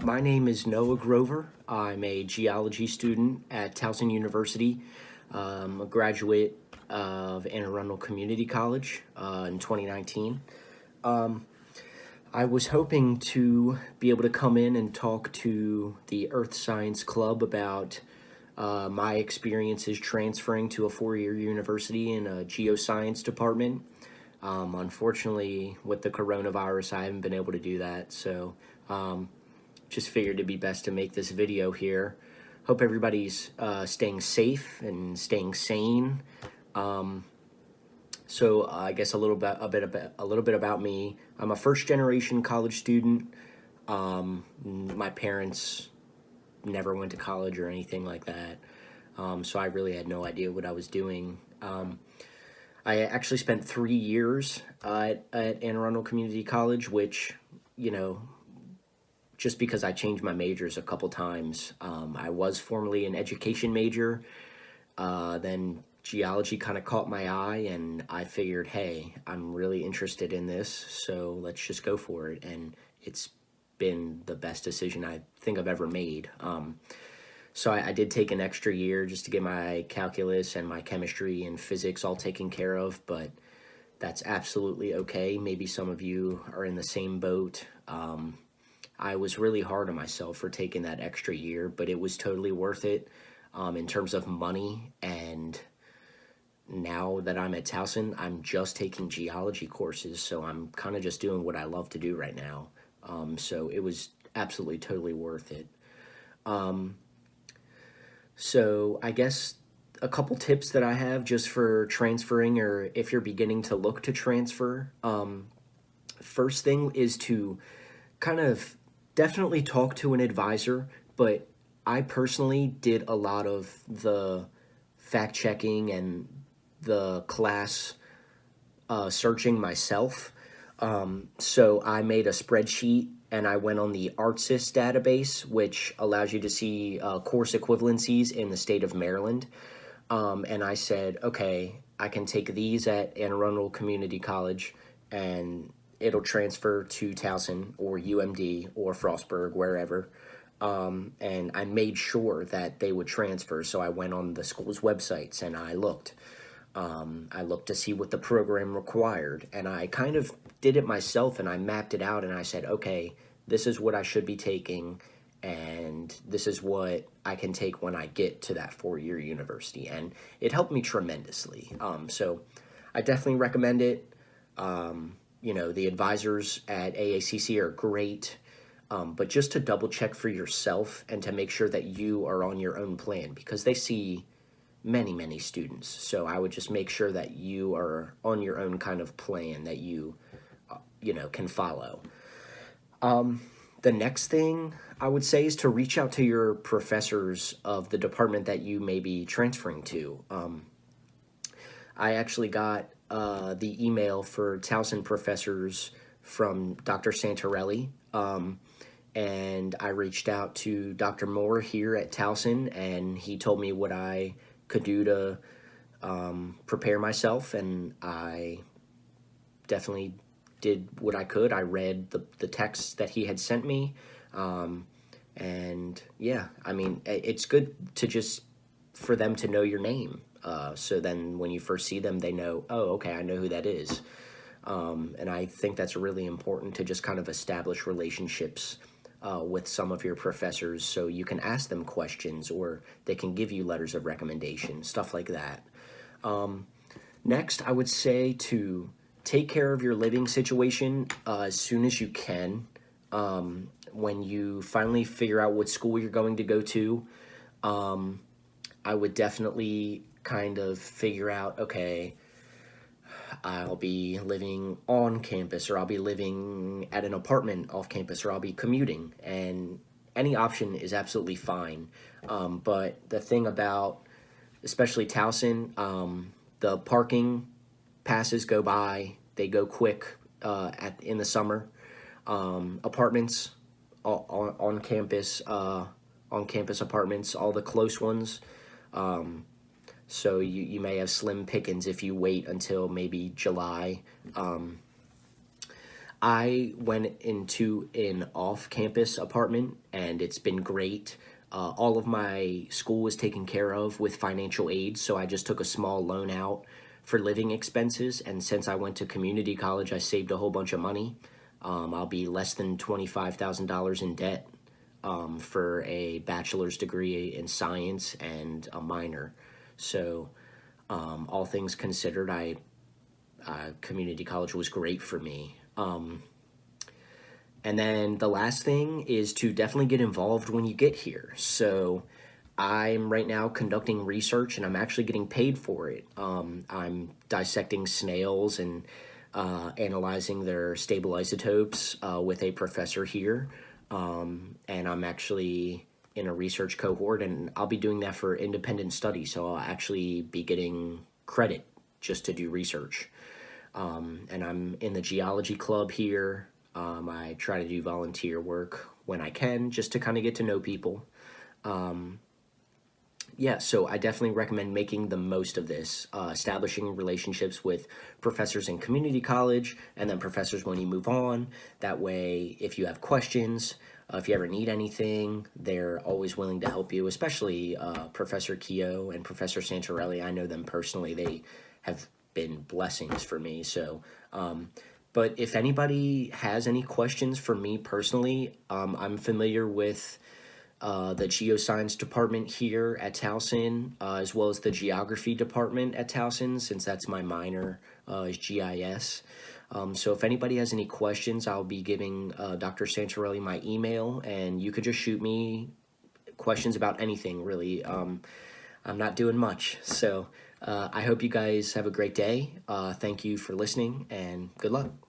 My name is Noah Grover. I'm a geology student at Towson University. A graduate of Anne Arundel Community College in 2019. I was hoping to be able to come in and talk to the Earth Science Club about my experiences transferring to a four-year university in a geoscience department. Unfortunately, with the coronavirus, I haven't been able to do that, so just figured it'd be best to make this video here. Hope everybody's staying safe and staying sane. So I guess a little bit about me. I'm a first-generation college student. My parents never went to college or anything like that, so I really had no idea what I was doing. I actually spent 3 years at Anne Arundel Community College, which, you know, just because I changed my majors a couple times. I was formerly an education major, then geology kind of caught my eye, and I figured, hey, I'm really interested in this, so let's just go for it. And it's been the best decision I think I've ever made. So I did take an extra year just to get my calculus and my chemistry and physics all taken care of, but that's absolutely okay. Maybe some of you are in the same boat. I was really hard on myself for taking that extra year, but it was totally worth it in terms of money. And now that I'm at Towson, I'm just taking geology courses, so I'm kind of just doing what I love to do right now. So it was absolutely totally worth it. So I guess a couple tips that I have just for transferring, or if you're beginning to look to transfer. First thing is to kind of definitely talk to an advisor, but I personally did a lot of the fact checking and the class searching myself. So I made a spreadsheet and I went on the AACC database, which allows you to see course equivalencies in the state of Maryland. And I said, okay, I can take these at Anne Arundel Community College and it'll transfer to Towson or UMD or Frostburg, wherever. And I made sure that they would transfer. So I went on the school's websites and I looked. I looked to see what the program required, and I kind of did it myself, and I mapped it out, and I said, okay, this is what I should be taking, and this is what I can take when I get to that four-year university, and it helped me tremendously. So I definitely recommend it. You know, the advisors at AACC are great, but just to double check for yourself and to make sure that you are on your own plan, because they see many students. So I would just make sure that you are on your own kind of plan that you know, can follow. The next thing I would say is to reach out to your professors of the department that you may be transferring to. I actually got the email for Towson professors from Dr. Santarelli, and I reached out to Dr. Moore here at Towson, and he told me what I could do to prepare myself, and I definitely did what I could. I read the texts that he had sent me, and yeah, I mean, it's good to just for them to know your name, so then when you first see them, they know, oh, okay, I know who that is. And I think that's really important to just kind of establish relationships with some of your professors, so you can ask them questions or they can give you letters of recommendation, stuff like that. Next, I would say to take care of your living situation as soon as you can. When you finally figure out what school you're going to go to, I would definitely kind of figure out, okay, I'll be living on campus, or I'll be living at an apartment off campus, or I'll be commuting, and any option is absolutely fine. But the thing about, especially Towson, the parking passes go by, they go quick in the summer. Apartments on campus apartments, all the close ones, so you may have slim pickings if you wait until maybe July. I went into an off-campus apartment, and and it's been great. All of my school was taken care of with financial aid, so I just took a small loan out for living expenses. And since I went to community college, I saved a whole bunch of money. I'll be less than $25,000 in debt for a bachelor's degree in science and a minor. So, all things considered, community college was great for me. And then the last thing is to definitely get involved when you get here. So I'm right now conducting research and I'm actually getting paid for it. I'm dissecting snails and analyzing their stable isotopes with a professor here. And I'm actually in a research cohort, and I'll be doing that for independent study. So I'll actually be getting credit just to do research. And I'm in the geology club here. I try to do volunteer work when I can, just to kind of get to know people. Yeah, so I definitely recommend making the most of this, establishing relationships with professors in community college and then professors when you move on. That way, if you have questions, if you ever need anything, they're always willing to help you, especially Professor Keogh and Professor Santorelli. I know them personally. They have been blessings for me. So, but if anybody has any questions for me personally, I'm familiar with the geoscience department here at Towson, as well as the geography department at Towson, since that's my minor, is GIS. So if anybody has any questions, I'll be giving Dr. Santorelli my email, and you could just shoot me questions about anything, really. I'm not doing much. So I hope you guys have a great day. Thank you for listening, and good luck.